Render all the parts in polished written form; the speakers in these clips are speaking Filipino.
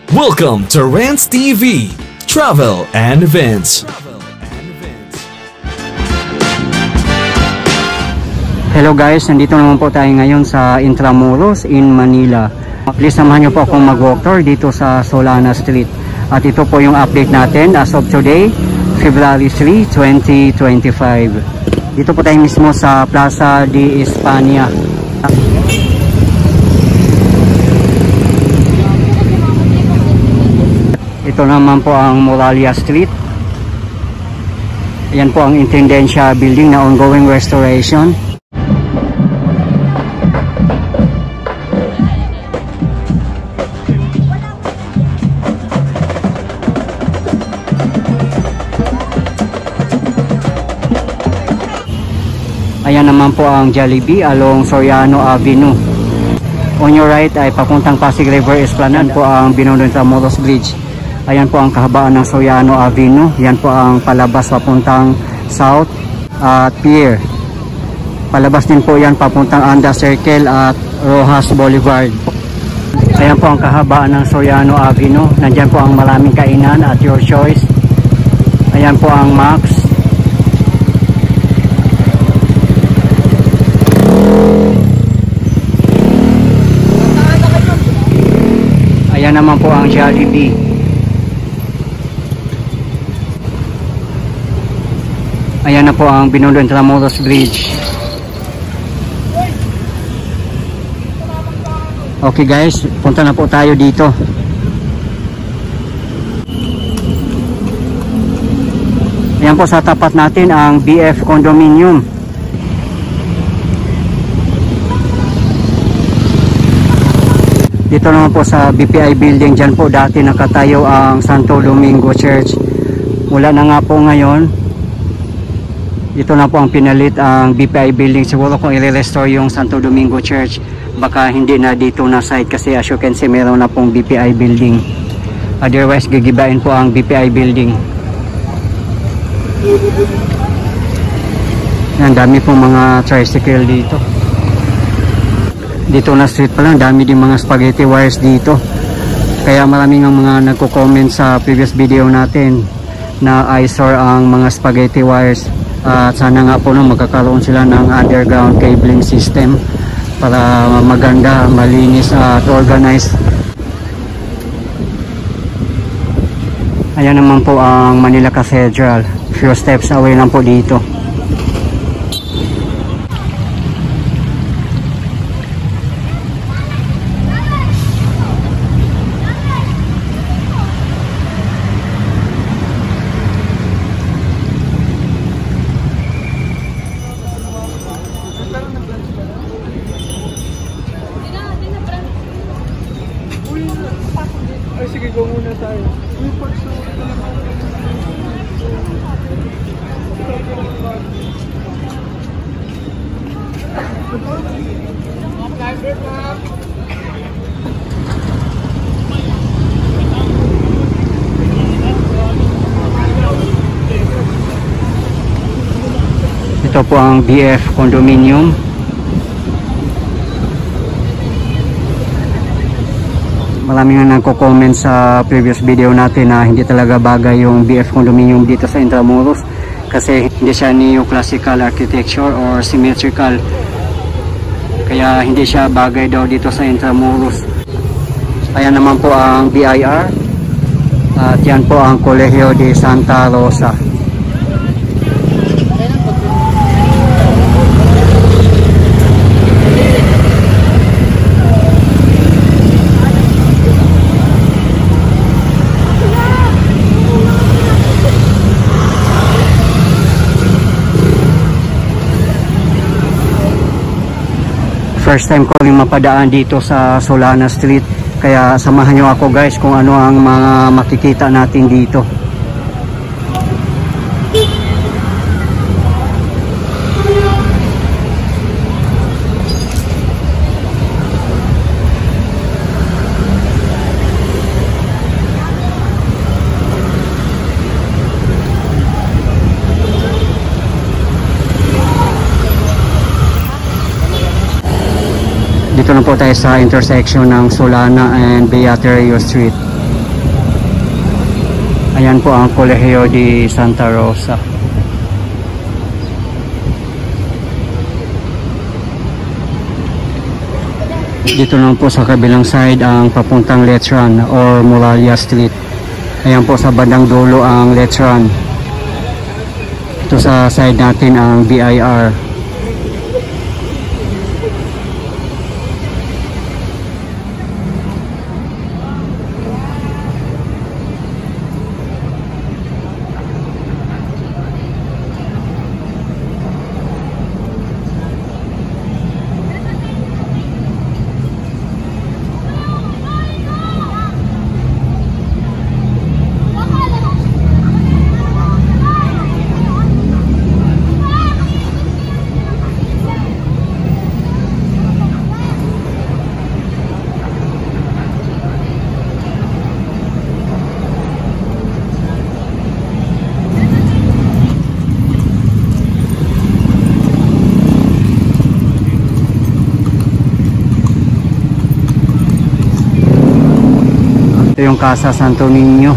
Welcome to Rants TV, Travel and Events. Hello guys, nandito naman po tayo ngayon sa Intramuros in Manila. Please samahan nyo po akong mag-walk tour dito sa Solana Street. At ito po yung update natin as of today, February 3, 2025. Dito po tayo mismo sa Plaza de España. Ito naman po ang Moralia Street. Ayan po ang Intendencia Building na ongoing restoration. Ayan naman po ang Jollibee along Soriano Avenue. On your right ay papuntang Pasig River Esplanade po ang Binondo Intramuros Bridge. Ayan po ang kahabaan ng Soriano Avenue. Yan po ang palabas papuntang South at Pier. Palabas din po yan papuntang Anda Circle at Rojas Boulevard. Ayan po ang kahabaan ng Soriano Avenue. Nandyan po ang maraming kainan at your choice. Ayan po ang Max. Ayan naman po ang Jollibee. Ayan na po ang Binondo Intramuros Bridge. Okay guys, punta na po tayo dito. Ayan po sa tapat natin ang BF Condominium. Dito naman po sa BPI building, dyan po dati nakatayo ang Santo Domingo Church. Wala na nga po ngayon. Dito na po ang pinalit ang BPI building. Siguro kung i-restore yung Santo Domingo Church, baka hindi na dito na site kasi as you can see meron na pong BPI building. Otherwise gigibain po ang BPI building. Yan, dami pong mga tricycle dito. Dito na street pa lang, dami din mga spaghetti wires dito. Kaya maraming ang mga nagko-comment sa previous video natin na eyesore ang mga spaghetti wires. At sana nga po magkakaroon sila ng underground cabling system para maganda, malinis at organized. Ayan naman po ang Manila Cathedral. Few steps away lang po dito. Ay, sige, go muna tayo. Ito po ang BF Condominium. Marami nga nagko-comment sa previous video natin na hindi talaga bagay yung BF Condominium dito sa Intramuros kasi hindi siya neoclassical architecture or symmetrical, kaya hindi siya bagay daw dito sa Intramuros. Ayan naman po ang BIR at yan po ang Colegio de Santa Rosa. First time ko rin mapadaan dito sa Solana Street, kaya samahan nyo ako guys kung ano ang mga makikita natin dito. Dito na po tayo sa intersection ng Solana and Beaterio Street. Ayan po ang Colegio de Santa Rosa. Dito naman po sa kabilang side ang papuntang Letran or Muralla Street. Ayan po sa bandang dulo ang Letran. Ito sa side natin ang BIR. Ito yung Casa Santo Niño.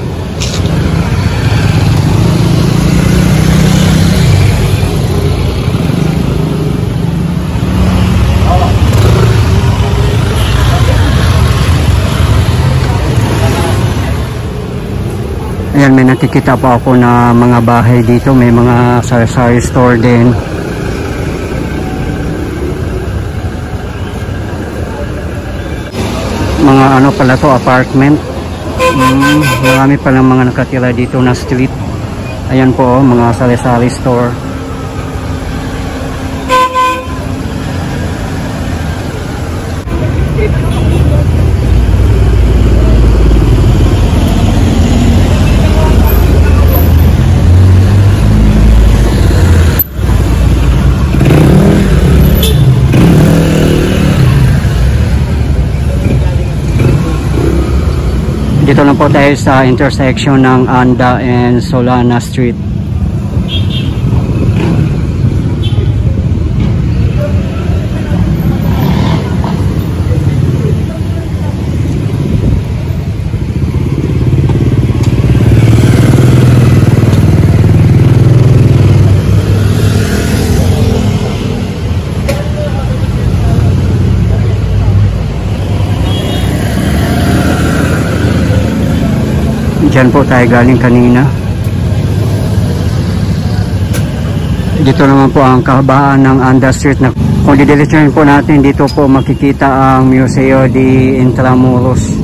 Ayan, may nakikita po ako na mga bahay dito. May mga sari-sari store din. Mga ano pala to, apartment. Marami pa lang mga nakatira dito na street. Ayan po, mga sari-sari store. Dito lang po tayo sa intersection ng Anda and Solana Street. Diyan po tayo galing kanina. Dito naman po ang kahabaan ng Anda Street. Kung didiretsuhin po natin, dito po makikita ang Museo de Intramuros.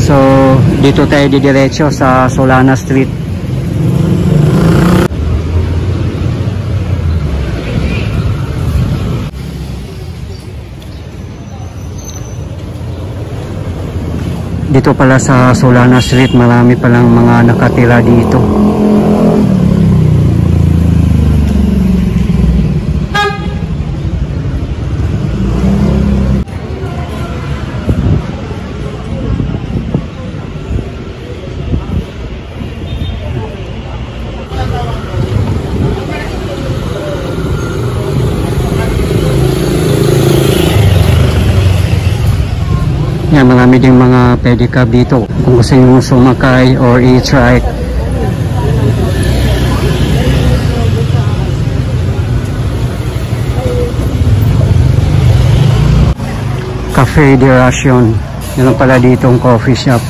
So, dito tayo didiretso sa Solana Street. Dito pala sa Solana Street, marami palang mga nakatira dito. Yan, marami ding mga pedicab dito kung gusto nyo sumakay or i-try. Cafe de Racion. Yan lang pala dito ang coffee shop.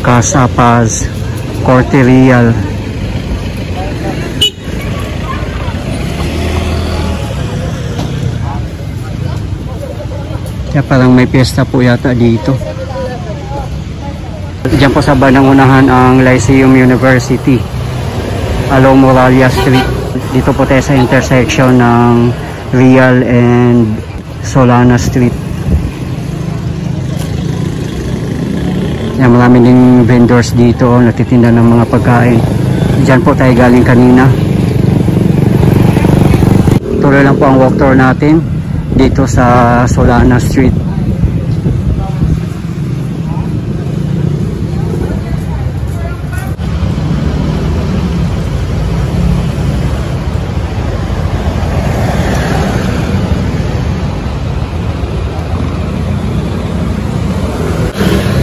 Casa Paz, Corte Real. Kaya parang may piyesta po yata dito. Diyan po sa bandang unahan ang Lyceum University along Moralia Street. Dito po tayo sa intersection ng Real and Solana Street. Yan, marami ding vendors dito natitinda ng mga pagkain. Diyan po tayo galing kanina. Tuloy lang po ang walk tour natin dito sa Solana Street.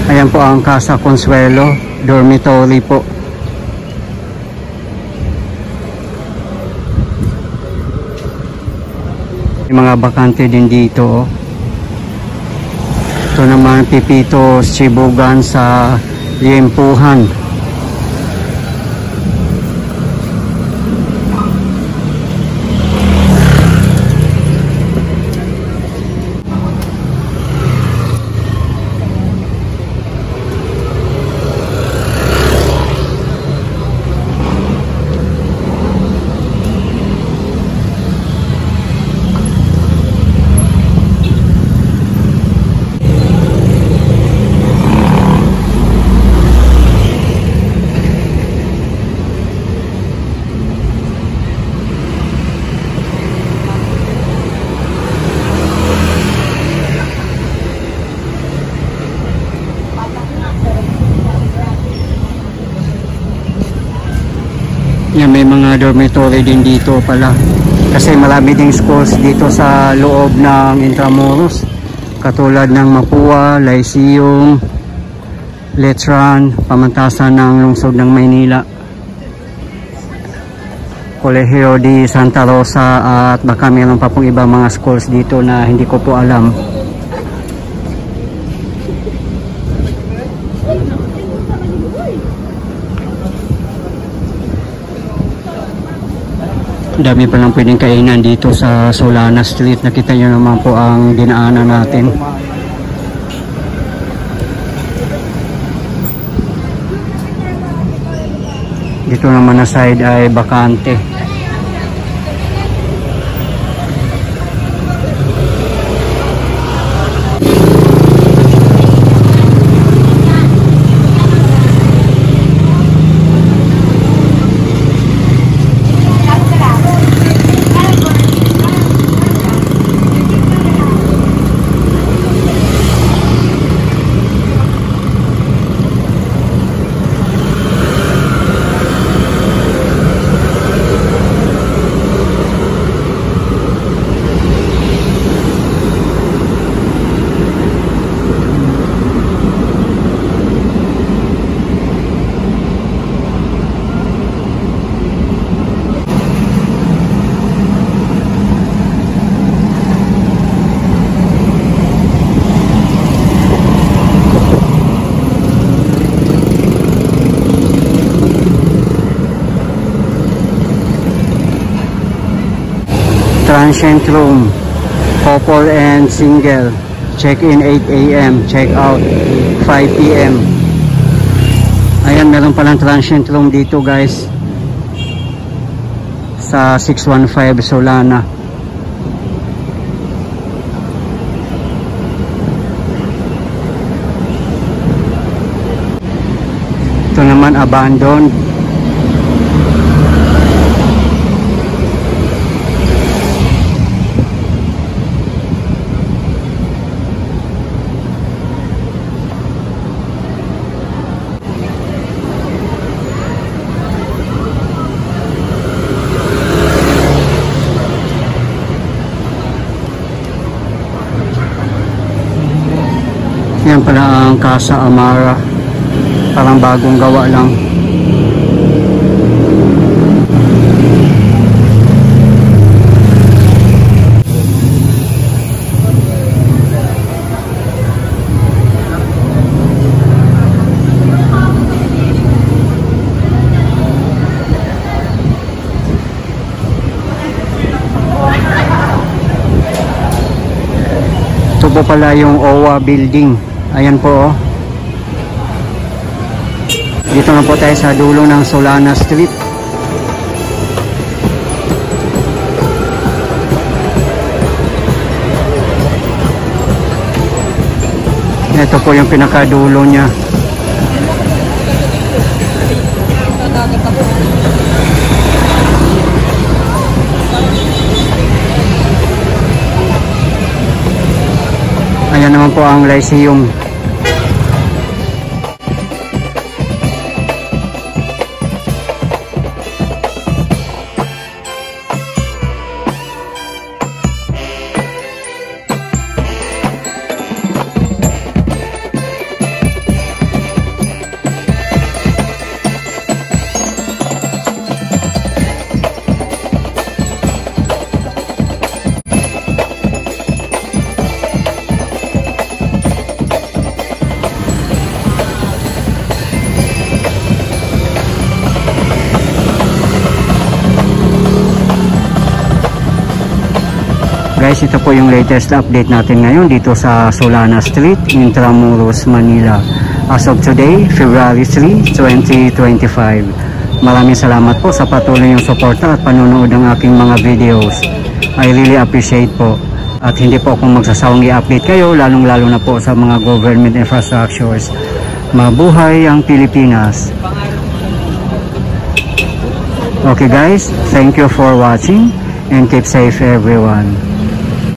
Ayan po ang Casa Consuelo dormitory po. May mga bakante din dito. Ito naman Pipitos Chibugan sa Liempuhan. Yan, may mga dormitory din dito pala. Kasi marami ding schools dito sa loob ng Intramuros. Katulad ng Mapua, Lyceum, Letran, Pamantasan ng lungsod ng Maynila, Colegio de Santa Rosa, at baka mayroon pa pong ibang mga schools dito na hindi ko po alam. Dami pa lang pwedeng kainan dito sa Solana Street. Nakita nyo naman po ang dinaanan natin. Dito naman na side ay bakante. Transient room, couple and single. Check-in 8 AM, check-out 5 PM. Ayan, meron palang transient room dito guys sa 615 Solana. Ito naman abandoned. Yan pala ang Casa Amara. Parang bagong gawa lang. po pala yung OWA building. Ayan po, oh. Dito na po tayo sa dulo ng Solana Street. Ito po yung pinakadulo niya. Ayan naman po ang Lyceum. Guys, ito po yung latest update natin ngayon dito sa Solana Street, Intramuros, Manila. As of today, February 3, 2025. Maraming salamat po sa patuloy yung suporta at panonood ng aking mga videos. I really appreciate po. At hindi po akong magsasawang i-update kayo, lalong-lalo na po sa mga government infrastructures. Mabuhay ang Pilipinas! Okay guys, thank you for watching and keep safe everyone.